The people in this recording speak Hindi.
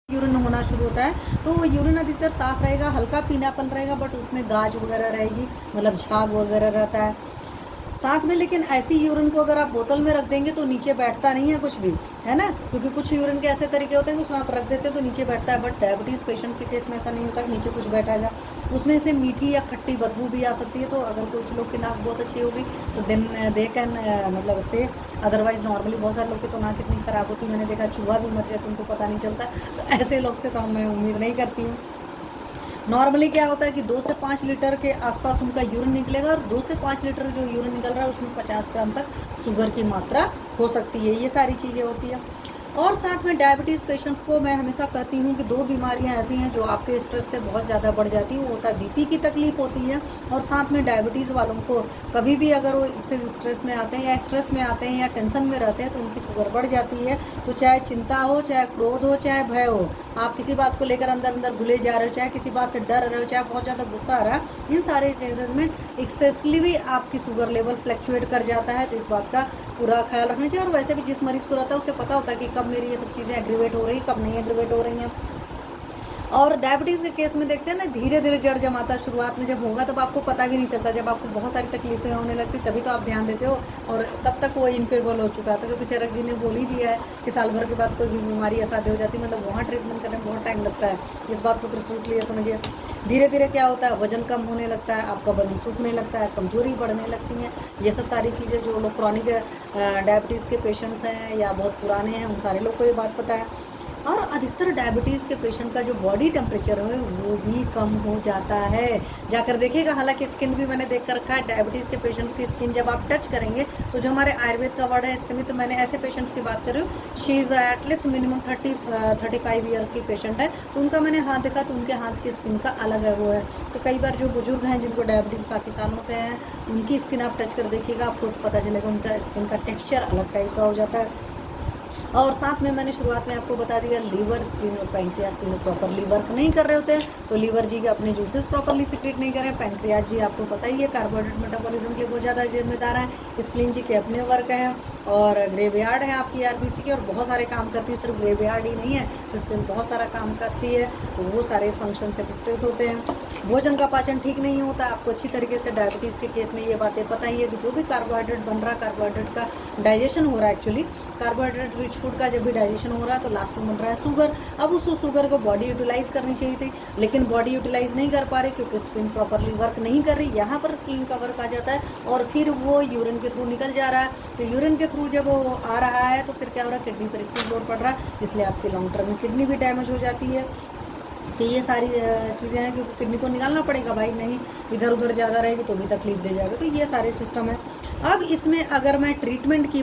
यूरिन होना शुरू होता है, तो वो यूरिन अधिकतर साफ रहेगा, हल्का पीनापन रहेगा, बट उसमें गाज वगैरह रहेगी, मतलब झाग वगैरह रहता है साथ में। लेकिन ऐसी यूरिन को अगर आप बोतल में रख देंगे तो नीचे बैठता नहीं है कुछ भी, है ना, क्योंकि कुछ यूरिन के ऐसे तरीके होते हैं कि उसमें आप रख देते हो तो नीचे बैठता है, बट डायबिटीज़ पेशेंट के केस में ऐसा नहीं होता कि नीचे कुछ बैठेगा। उसमें से मीठी या खट्टी बदबू भी आ सकती है, तो अगर कुछ लोग की नाक बहुत अच्छी होगी तो देन दे कैन मतलब से, अदरवाइज नॉर्मली बहुत सारे लोग की तो नाक इतनी ख़राब होती है, मैंने देखा चूहा भी मर जाए तो उनको पता नहीं चलता, तो ऐसे लोग से तो मैं उम्मीद नहीं करती हूँ। नॉर्मली क्या होता है कि 2 से 5 लीटर के आसपास उनका यूरिन निकलेगा, और 2 से 5 लीटर जो यूरिन निकल रहा है उसमें 50 ग्राम तक शुगर की मात्रा हो सकती है। ये सारी चीज़ें होती हैं। और साथ में डायबिटीज़ पेशेंट्स को मैं हमेशा कहती हूँ कि 2 बीमारियाँ ऐसी हैं जो आपके स्ट्रेस से बहुत ज़्यादा बढ़ जाती है, वो होता है बीपी की तकलीफ होती है, और साथ में डायबिटीज़ वालों को कभी भी अगर वो इससे स्ट्रेस में आते हैं या स्ट्रेस में आते हैं या टेंशन में रहते हैं तो उनकी शुगर बढ़ जाती है। तो चाहे चिंता हो, चाहे क्रोध हो, चाहे भय हो, आप किसी बात को लेकर अंदर अंदर भूले जा रहे हो, चाहे किसी बात से डर रहे हो, चाहे बहुत ज़्यादा गुस्सा आ रहा है, इन सारे चीज़ें में एक्सेसली भी आपकी शुगर लेवल फ्लक्चुएट कर जाता है। तो इस बात का पूरा ख्याल रखना चाहिए। और वैसे भी जिस मरीज़ को रहता है उसे पता होता है कि कब मेरी ये सब चीज़ें एग्रीवेट हो रही, कब नहीं एग्रीवेट हो रही हैं। और डायबिटीज़ के केस में देखते हैं ना, धीरे धीरे जड़ जमाता है। शुरुआत में जब होगा तब आपको पता भी नहीं चलता, जब आपको बहुत सारी तकलीफें होने लगती तभी तो आप ध्यान देते हो, और तब तक वो इनक्योरेबल हो चुका था, क्योंकि चरक जी ने बोल ही दिया है कि साल भर के बाद कोई भी बीमारी असाध्य हो जाती है, मतलब वहाँ ट्रीटमेंट करने में बहुत टाइम लगता है। इस बात को क्रिस्टल क्लियर समझिए। धीरे धीरे क्या होता है, वजन कम होने लगता है, आपका बदन सूखने लगता है, कमजोरी बढ़ने लगती है। ये सब सारी चीज़ें जो लोग क्रॉनिक डायबिटीज़ के पेशेंट्स हैं या बहुत पुराने हैं उन सारे लोग को ये बात पता है। और अधिकतर डायबिटीज़ के पेशेंट का जो बॉडी टेम्परेचर है वो भी कम हो जाता है। जाकर देखिएगा, हालांकि स्किन भी मैंने देख कर रखा है, डायबिटीज़ के पेशेंट्स की स्किन जब आप टच करेंगे तो जो हमारे आयुर्वेद का वर्ड है स्थिमित, तो मैंने ऐसे पेशेंट्स की बात कर रही हूँ, she is at least minimum 35 year की पेशेंट है, तो उनका मैंने हाथ देखा तो उनके हाथ की स्किन का अलग है वो है। तो कई बार जो बुजुर्ग हैं जिनको डायबिटीज़ काफ़ी सालों से है, उनकी स्किन आप टच कर देखिएगा, आपको पता चलेगा उनका स्किन का टेक्स्चर अलग टाइप का हो जाता है। और साथ में मैंने शुरुआत में आपको बता दिया, लीवर, स्प्लीन और पैंक्रियाज तीनों प्रॉपरली वर्क नहीं कर रहे होते हैं, तो लीवर जी के अपने जूसेस प्रॉपरली सिक्रेट नहीं कर रहे हैं, पैंक्रियाज जी आपको पता ही है कार्बोहाइड्रेट मेटाबॉलिज्म के लिए बहुत ज़्यादा जिम्मेदार हैं, स्प्लीन जी के अपने वर्क हैं, और ग्रेवयार्ड है आपकी आरबीसी की, और बहुत सारे काम करती है, सिर्फ ग्रेवयार्ड ही नहीं है, तो स्प्लीन बहुत सारा काम करती है, तो वो सारे फंक्शन से इफेक्टिव होते हैं। भोजन का पाचन ठीक नहीं होता, आपको अच्छी तरीके से डायबिटीज़ के केस में ये बातें पता ही है कि जो भी कार्बोहाइड्रेट बन रहा है, कार्बोहाइड्रेट का डाइजेशन हो रहा है, एक्चुअली कार्बोहाइड्रेट रिच फूड का जब भी डाइजेशन हो रहा है तो लास्ट में बन रहा है शुगर। अब उस शुगर को बॉडी यूटिलाइज करनी चाहिए थी, लेकिन बॉडी यूटिलाइज नहीं कर पा रही क्योंकि स्प्लीन प्रॉपरली वर्क नहीं कर रही। यहाँ पर स्प्लीन का वर्क आ जाता है और फिर वो यूरिन के थ्रू निकल जा रहा है, तो यूरिन के थ्रू जब वो आ रहा है तो फिर क्या हो रहा है, किडनी पर एक्सेस लोड पड़ रहा है, इसलिए आपकी लॉन्ग टर्म में किडनी भी डैमेज हो जाती है। तो ये सारी चीज़ें हैं, क्योंकि किडनी को निकालना पड़ेगा भाई, नहीं इधर उधर ज़्यादा रहेगी तो भी तकलीफ दे जाएगा, तो ये सारे सिस्टम है। अब इसमें अगर मैं ट्रीटमेंट की